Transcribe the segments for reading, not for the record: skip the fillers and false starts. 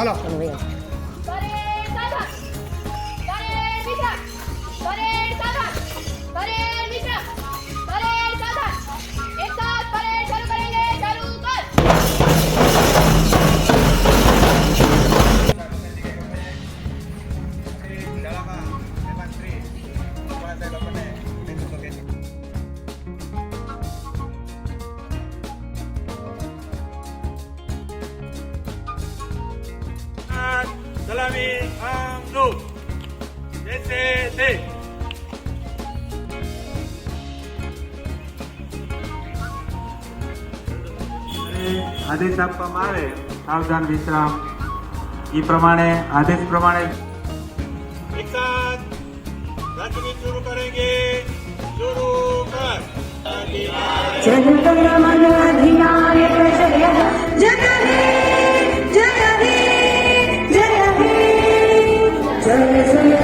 હાલો. સલામી આમ નો જૈસે તે આદેશ આપવામાં આવે સાવધાન વિશ્રામ એ પ્રમાણે આદેશ પ્રમાણે એક સાથ ગતિવિધિ શરૂ કરેંગે શરૂ કર જનતર મન અધિનાયક જય જય હે જય હે જય હે જય જય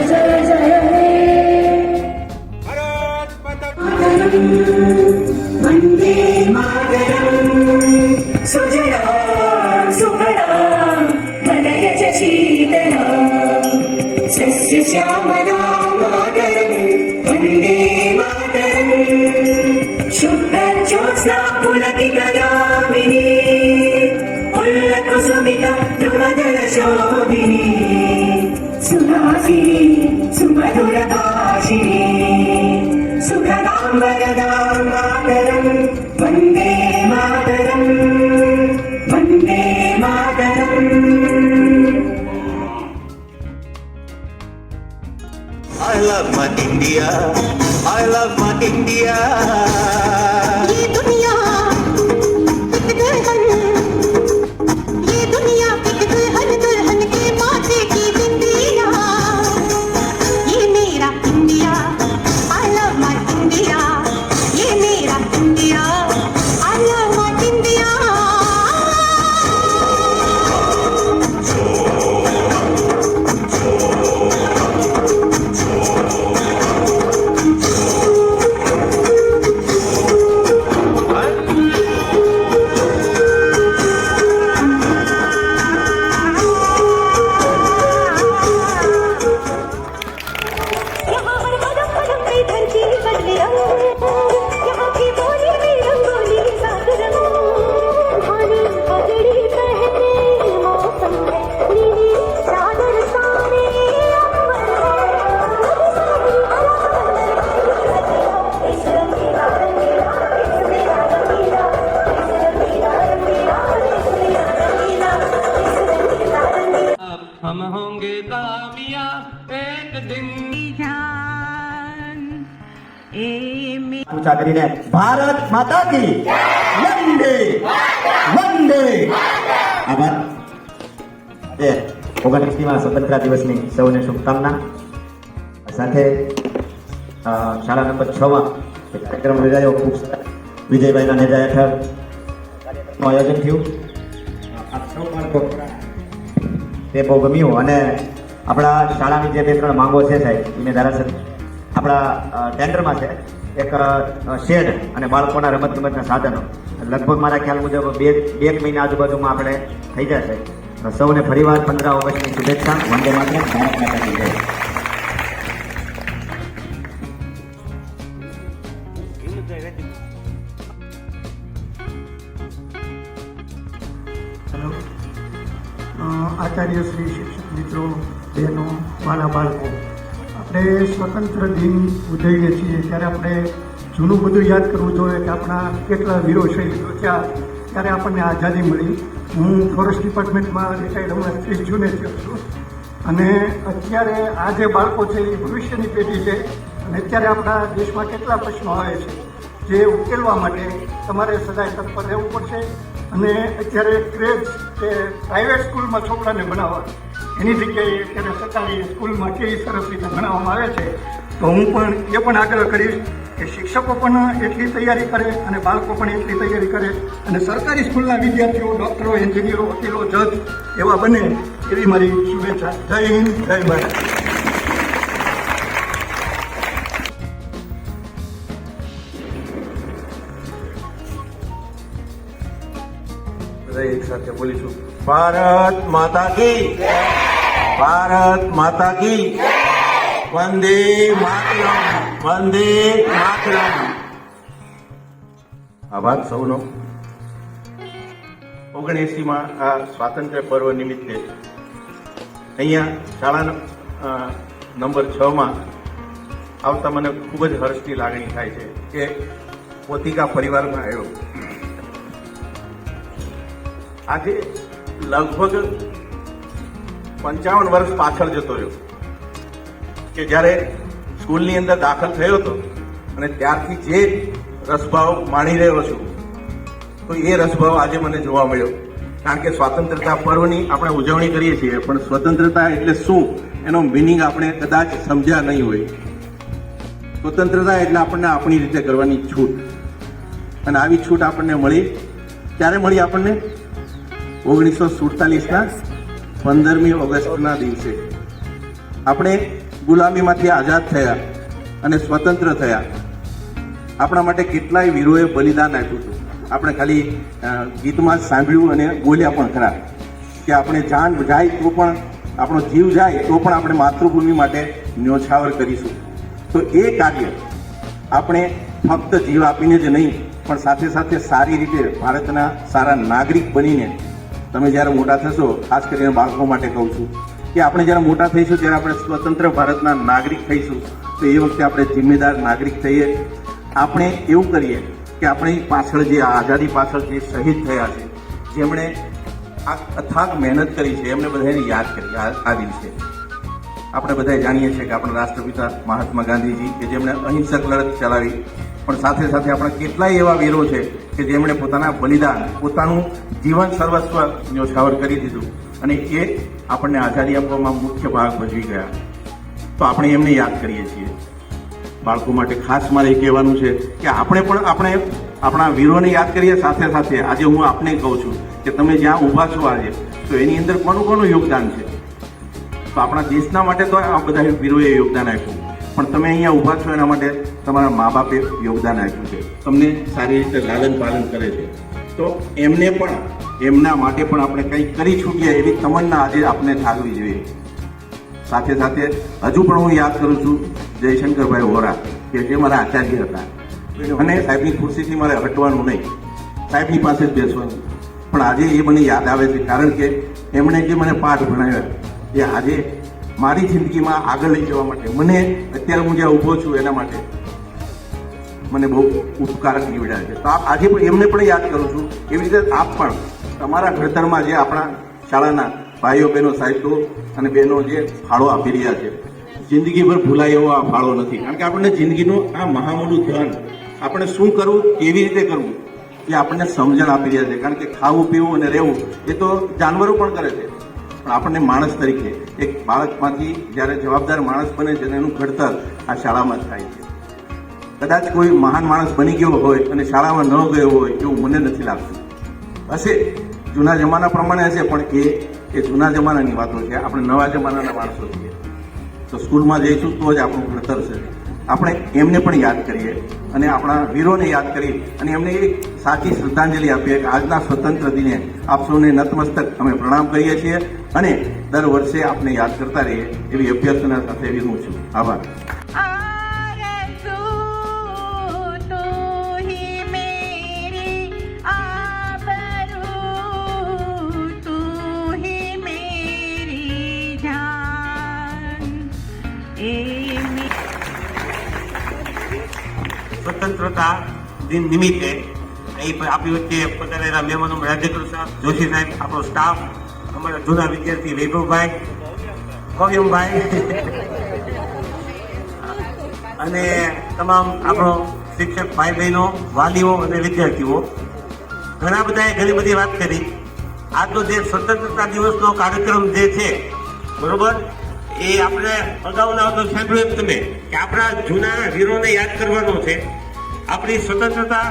જય જય હે ભારત માતા વંદે માતરમ સુજલામ સુફલામ મલયજ શીતલામ સસ્ય શ્યામલામ માતરમ વંદે માતરમ શુભ્ર જ્યોત્સ્ના પુલकितयामिनी पुल्लकुसुमिता ध्रुवदल शोभिनी सुहासिनी सुमधुरभाषिणी सुखदां वरदां मातरं वन्दे मातरं Vande Mataram I love my India. I love my India. ये दुनिया एक दुल्हन ये दुनिया एक दुल्हन के माथे की बिंदिया ये मेरा India I love my India ये मेरा India I love my India यहाँ हर कदम कदम पे धरती बदले रंग यहाँ की बोली में रंगोली साथ रंग धानी पगड़ी पहने मौसम है नीली चादर सारे अंबर है इस रंगीला रंगीला इस मेरा रंगीला इस रंगीला रंगीला इस मेरा रंगीला इस रंगीला रंगीला हम होंगे कामयाब एक दिन ઊંચા કરીને ભારત માતા કી વંદે વંદે આભાર. 29મી સ્વતંત્રતા દિવસની સૌને શુભકામના સાથે શાળા નંબર 6માં કાર્યક્રમ યોજાયો. ખૂબ સરસ વિજયભાઈના નેજા હેઠળ કાર્યક્રમનું આયોજન થયું. આપ સૌ બાળકો તે બહુ ગમ્યું અને આપણા શાળાની જે 2-3 માંગો છે સાહેબ એ મેં ધારાસભ્ય આપણા ટેન્ડરમાં છે એક શેડ અને બાળકોના રમતગમતના સાધનો લગભગ મારા ખ્યાલ મુજબ બે મહિના આજુબાજુમાં આપણે થઈ જશે. સૌને ફરીવાર 15 ઓગસ્ટની શુભેચ્છા. વંદે માતરમ. ભારત માતા કી જય. આચાર્ય શ્રી શિક્ષક મિત્રો બહેનો વાલા બાળકો આપણે સ્વતંત્ર દિન ઉજવીએ છીએ ત્યારે આપણે જૂનું બધું યાદ કરવું જોઈએ કે આપણા કેટલા વીરો શહીદો થયા ત્યારે આપણને આઝાદી મળી. હું ફોરેસ્ટ ડિપાર્ટમેન્ટમાં રિટાયર્ડ હમણાં 30 જૂને થયો છું અને અત્યારે આ જે બાળકો છે એ ભવિષ્યની પેઢી છે અને અત્યારે આપણા દેશમાં કેટલા પ્રશ્નો આવે છે જે ઉકેલવા માટે તમારે સદાય તત્પર રહેવું પડશે. અને અત્યારે ક્રેઝ કે પ્રાઇવેટ સ્કૂલમાં છોકરાને ભણાવવા એની જગ્યાએ અત્યારે સરકારી સ્કૂલમાં કેવી સરસ રીતે ભણાવવામાં આવે છે. તો હું પણ એ પણ આગ્રહ કરીશ કે શિક્ષકો પણ એટલી તૈયારી કરે અને બાળકો પણ એટલી તૈયારી કરે અને સરકારી સ્કૂલના વિદ્યાર્થીઓ ડૉક્ટરો, એન્જિનિયરો, વકીલો, જજ એવા બને એવી મારી શુભેચ્છા. જય હિન્દ, જય ભારત. એક સાથે બોલીશું. ભારત માતા કી ભારત માતા કી વંદે માતરમ વંદે માતરમ. આભાર સૌનો. 79માં આ સ્વાતંત્ર્ય પર્વ નિમિત્તે અહીંયા શાળા નંબર 6માં આવતા મને ખૂબ જ હર્ષની લાગણી થાય છે કે પોતિકા પરિવારમાં આવ્યો. આજે લગભગ 55 વર્ષ પાછળ જતો રહ્યો કે જ્યારે સ્કૂલની અંદર દાખલ થયો હતો અને ત્યારથી જે રસભાવ માણી રહ્યો છું તો એ રસભાવ આજે મને જોવા મળ્યો. કારણ કે સ્વતંત્રતા પર્વની આપણે ઉજવણી કરીએ છીએ, પણ સ્વતંત્રતા એટલે શું એનો મિનિંગ આપણે કદાચ સમજ્યા નહીં હોય. સ્વતંત્રતા એટલે આપણને આપણી રીતે કરવાની છૂટ, અને આવી છૂટ આપણને મળી. ક્યારે મળી આપણને? 1947ના 15મી ઓગસ્ટના દિવસે આપણે ગુલામીમાંથી આઝાદ થયા અને સ્વતંત્ર થયા. આપણા માટે કેટલાય વીરોએ બલિદાન આપ્યું હતું. આપણે ખાલી ગીતમાં જ સાંભળ્યું અને બોલ્યા પણ ખરા કે આપણે જાન જાય તો પણ, આપણો જીવ જાય તો પણ આપણે માતૃભૂમિ માટે ન્યોછાવર કરીશું. તો એ કાર્ય આપણે ફક્ત જીવ આપીને જ નહીં, પણ સાથે સાથે સારી રીતે ભારતના સારા નાગરિક બનીને, તમે જ્યારે મોટા થશો, ખાસ કરીને બાળકો માટે કહું છું કે આપણે જ્યારે મોટા થઈશું ત્યારે આપણે સ્વતંત્ર ભારતના નાગરિક થઈશું. તો એ વખતે આપણે જિમ્મેદાર નાગરિક થઈએ. આપણે એવું કરીએ કે આપણી પાછળ જે આઝાદી પાછળ જે શહીદ થયા છે, જેમણે આ અથાગ મહેનત કરી છે, એમને બધાને યાદ કરીએ આ દિવસે. આપણે બધા જાણીએ છીએ કે આપણા રાષ્ટ્રપિતા મહાત્મા ગાંધીજી કે જેમણે અહિંસક લડત ચલાવી, પણ સાથે સાથે આપણા કેટલાય એવા વીરો છે કે જેમણે પોતાના બલિદાન, પોતાનું જીવન સર્વસ્વ ન્યોછાવર કરી દીધું અને એ આપણને આઝાદી આપવામાં મુખ્ય ભાગ ભજવી ગયા. તો આપણે એમને યાદ કરીએ છીએ. બાળકો માટે ખાસ મારે એ કહેવાનું છે કે આપણે પણ આપણા વીરોને યાદ કરીએ. સાથે સાથે આજે હું આપને કહું છું કે તમે જ્યાં ઊભા છો આજે, તો એની અંદર કોનું યોગદાન છે? તો આપણા દેશના માટે તો આ બધા વીરોએ યોગદાન આપ્યું, પણ તમે અહીંયા ઊભા છો એના માટે તમારા મા બાપે યોગદાન આપ્યું છે, તમને સારી રીતે લાલન પાલન કરે છે. તો એમને પણ, એમના માટે પણ આપણે કંઈક કરી છૂટીએ એવી તમન્ના આજે આપણે જાગવી જોઈએ. સાથે સાથે હજુ પણ હું યાદ કરું છું જયશંકરભાઈ વોરા કે જે મારા આચાર્ય હતા, અને સાહેબની ખુરશીથી મારે હટવાનું નહીં, સાહેબની પાસે જ બેસવાનું. પણ આજે એ મને યાદ આવે છે, કારણ કે એમણે જે મને પાઠ ભણાવ્યા એ આજે મારી જિંદગીમાં આગળ લઈ જવા માટે, મને અત્યારે હું જ્યાં ઊભો છું એના માટે મને બહુ ઉપકારક નીવડ્યા છે. તો આજે પણ એમને પણ યાદ કરું છું. એવી રીતે આપ પણ તમારા ઘડતરમાં જે આપણા શાળાના ભાઈઓ બહેનો, સાહેબો અને બહેનો જે ફાળો આપી રહ્યા છે, જિંદગીભર ભૂલાય એવો આ ફાળો નથી. કારણ કે આપણને જિંદગીનું આ મહામૂલું ધન, આપણે શું કરવું, કેવી રીતે કરવું, એ આપણને સમજણ આપી રહ્યા છે. કારણ કે ખાવું, પીવું અને રહેવું એ તો જાનવરો પણ કરે છે, પણ આપણને માણસ તરીકે એક બાળકમાંથી જ્યારે જવાબદાર માણસ બને છે, એનું ઘડતર આ શાળામાં થાય છે. કદાચ કોઈ મહાન માણસ બની ગયો હોય અને શાળામાં ન ગયો હોય એવું મને નથી લાગતું. હશે, જૂના જમાના પ્રમાણે હશે, પણ એ જૂના જમાનાની વાતો છે. આપણે નવા જમાનાના માણસો છીએ, તો સ્કૂલમાં જઈશું તો જ આપણું ઘડતર છે. આપણે એમને પણ યાદ કરીએ અને આપણા વીરોને યાદ કરી અને એમને એક સાચી શ્રદ્ધાંજલિ આપીએ કે આજના સ્વતંત્ર દિને આપ સૌને નતમસ્તક અમે પ્રણામ કરીએ છીએ અને દર વર્ષે આપને યાદ કરતા રહીએ એવી અભ્યર્થના સાથે વિરમું છું. આભાર. आरज़ू तो ही मेरी आबरू तू ही मेरी जान સ્વતંત્રતા દિન નિમિત્તે આપણી વચ્ચે પધારેલા મહેમાનો રાજ્યકૃષ્ણ જોશી સાહેબ, આપણો સ્ટાફ, અમારા જૂના વિદ્યાર્થી વૈભવભાઈ, કવ્યમભાઈ અને તમામ આપણો શિક્ષક ભાઈ બહેનો, વાલીઓ અને વિદ્યાર્થીઓ, ઘણા બધાએ ઘણી બધી વાત કરી. આજનો જે સ્વતંત્રતા દિવસનો કાર્યક્રમ જે છે, બરોબર, એ આપણે અગાઉના વખત સાંભળ્યું તમે કે આપણા જૂના વીરોને યાદ કરવાનો છે. આપણી સ્વતંત્રતા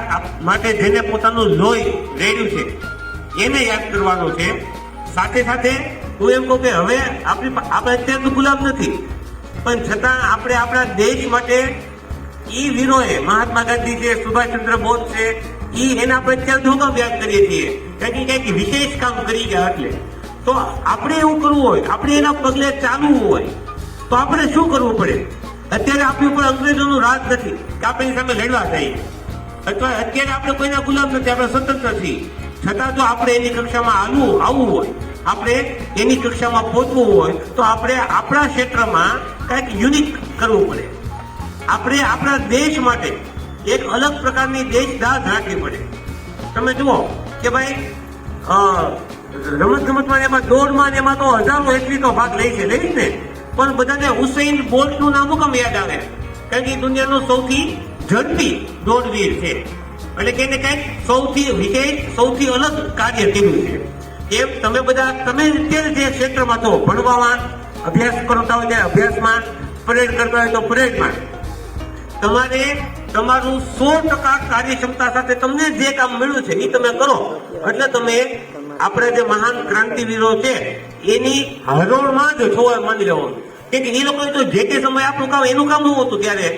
માટે જેને પોતાનું લોહી રેડ્યું છે એને યાદ કરવાનો છે. સાથે સાથે હું એમ કહું કે હવે આપણે અત્યારે તો ગુલામ નથી, પણ છતાં આપણે આપણા દેશ માટે ઈ વીરોએ, મહાત્મા ગાંધી છે, સુભાષચંદ્ર બોઝ છે, એના આપણે અત્યારે ધોકા યાદ કરીએ છીએ કંઈક વિશેષ કામ કરી ગયા એટલે તો આપણે એવું કરવું હોય, આપણે એના પગલે ચાલવું હોય તો આપણે શું કરવું પડે? અત્યારે આપણી ઉપર અંગ્રેજોનું રાજ નથી કે આપણી સામે લડવા જઈએ, અથવા અત્યારે આપણે કોઈના ગુલામ નથી, આપણે સ્વતંત્ર છીએ. છતાં જો આપણે એની કક્ષામાં આવવું હોય, આપણે એની કક્ષામાં પહોંચવું હોય તો આપણે આપણા ક્ષેત્રમાં કંઈક યુનિક કરવું પડે. આપણે આપણા દેશ માટે એક અલગ પ્રકારની દેશદાઝ રાખવી પડે. તમે જુઓ કે ભાઈ રમત ગમતમાં એમાં દોડમાં એમાં તો હજારો એથ્લીટો ભાગ લે છે, લઈ ને, પણ બધાને હુસેન બોલ્ટનું નામ કેમ યાદ આવે? કારણ કે દુનિયાનો સૌથી ઝડપી દોડવીર છે, એટલે કે કંઈક સૌથી વિશેષ, સૌથી અલગ કાર્ય કર્યું છે. એમ તમે બધા, તમે અત્યારે જે ક્ષેત્રમાં છો, ભણવામાં અભ્યાસ કરતા હોય ત્યારે અભ્યાસમાં, પરેડ કરતા હોય તો પરેડમાં, તમારે તમારું 100% કાર્યક્ષમતા સાથે તમને જે કામ મળ્યું છે એ તમે કરો, એટલે તમે આપણે જે મહાન ક્રાંતિવીરો છે એની હરોળમાં જ છો એમ માની લેવાનું. કે એ લોકોએ તો જે તે સમયે આપણું કામ, એનું કામ શું હતું ત્યારે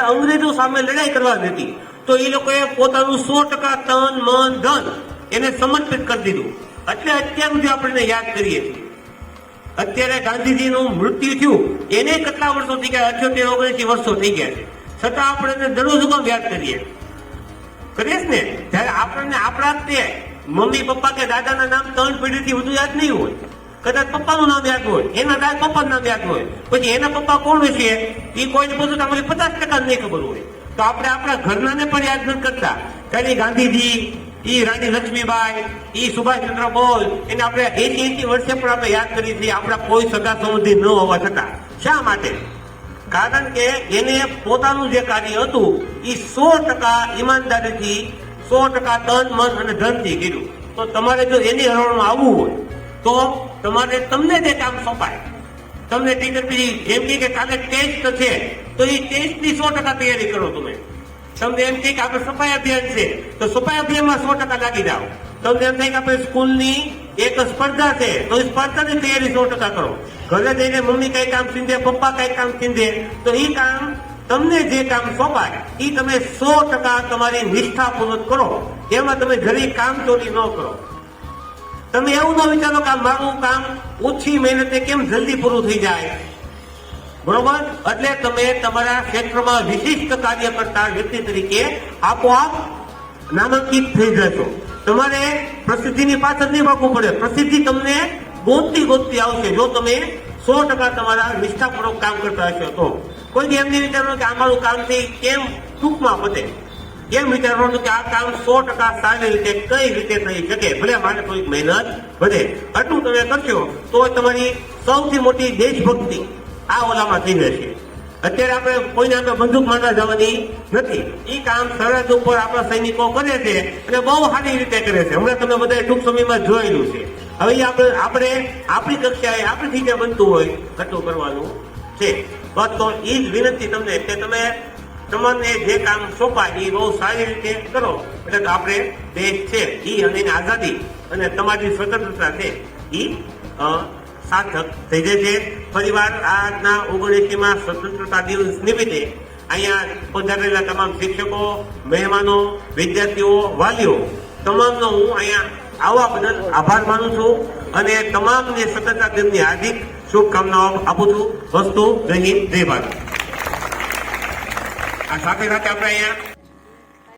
અંગ્રેજો સામે લડાઈ કરવા હતી, તો એ લોકોએ પોતાનું 100% તન મન ધન એને સમર્પિત કરી દીધું. એટલે અત્યાર સુધી આપણે યાદ કરીએ છીએ. અત્યારે ગાંધીજીનું મૃત્યુ થયું એને કેટલા વર્ષો થઈ ગયા? 78-79 વર્ષો થઈ ગયા છે, છતાં આપણે એને દરરોજ કામ યાદ કરીએ ને. ત્યારે આપણને આપણા તે મમ્મી પપ્પા કે દાદાના નામ 3 પેઢીથી વધુ યાદ નહીં હોય. કદાચ પપ્પાનું નામ યાદ હોય, એના પપ્પાનું નામ યાદ હોય, પછી એના પપ્પા કોણ હશે એ કોઈને પૂછું તો 50% નહીં ખબર હોય. તો આપણે આપણા ઘરનાને પણ યાદ નથી કરતા. ત્યારે ગાંધીજી, ઈ રાણી લક્ષ્મીબાઈ, ઈ સુભાષચંદ્ર બોઝ, એને આપણે 80 વર્ષે પણ આપણે યાદ કરીએ છીએ, આપણા કોઈ સગા સંબંધી ન હોવા છતાં. શા માટે? કારણ કે એને પોતાનું જે કાર્ય હતું એ 100% ઈમાનદારીથી, 100% તન મન અને ધનથી કર્યું. તો તમારે જો એની હરોળમાં આવવું હોય તો તમારે, તમને જે કામ સોંપાય, તમને ટીચર બીજી એમ કે કાલે ટેસ્ટ છે તો એ ટેસ્ટની 100% તૈયારી કરો. તમને એમ કે આપણે સફાઈ અભિયાન છે તો સફાઈ અભિયાનમાં 100% લાગી જાઓ. તમને એમ થાય કે આપણે સ્કૂલની એક સ્પર્ધા છે તો એ સ્પર્ધાની તૈયારી 100% કરો. ઘરે જઈને મમ્મી કઈ કામ ચીંધે, પપ્પા કઈ કામ ચીંધે, તો એ કામ, તમને જે કામ સોંપાય એ તમે 100% તમારી નિષ્ઠાપૂર્વક કરો. એમાં તમે જરી કામ ચોરી ન કરો. તમે એવું ન વિચારો કે મારું કામ ઓછી મહેનતે કેમ જલ્દી પૂરું થઈ જાય, બરોબર? એટલે તમે તમારા ક્ષેત્રમાં વિશિષ્ટ કાર્ય કરતા વ્યક્તિ તરીકે આપોઆપ નામાંકિત થઈ જશો. તમારે પ્રસિદ્ધિની પાછળ નહીં ભાગવું પડે. પ્રસિદ્ધિ તમને ગોતતી આવશે જો તમે 100% તમારા નિષ્ઠાપૂર્વક કામ કરતા હશો તો. કોઈ એમ નહીં વિચારવાનું કે અમારું કામ છે કેમ ટૂંકમાં પતે. એમ વિચારવાનું કે આ કામ 100% સારી રીતે કઈ રીતે થઈ શકે, ભલે મારે થોડીક મહેનત વધે. આટલું તમે કરશો તો તમારી સૌથી મોટી દેશભક્તિ આ ઓલામાં થઈ જશે. અત્યારે આપણે કોઈને આપણે બંદૂક માંડવા જવાની નથી. એ કામ સરહદ ઉપર આપણા સૈનિકો કરે છે અને બહુ સારી રીતે કરે છે. હમણાં તમે બધા ટૂંક સમયમાં જોયેલું છે. હવે આપણે આપણી કક્ષાએ આપણીથી જે બનતું હોય એટલું કરવાનું છે. બસ તો એ જ વિનંતી તમને કે તમને જે કામ સોંપાય એ બહુ સારી રીતે કરો, એટલે તો આપણે દેશ છે એ અને એની આઝાદી અને તમારી સ્વતંત્રતા છે એ સાર્થક થઈ જાય છે. ફરીવાર આજના 79મા સ્વતંત્રતા દિવસ નિમિત્તે અહીંયા પધારેલા તમામ શિક્ષકો, મહેમાનો, વિદ્યાર્થીઓ, વાલીઓ તમામનો હું અહીંયા આવવા બદલ આભાર માનું છું અને તમામને સ્વતંત્રતા દિનની હાર્દિક શુભકામનાઓ આપું છું. વસ્તુ જય હિન્દ, જય ભારત. આ સાથે આપણે અહીંયા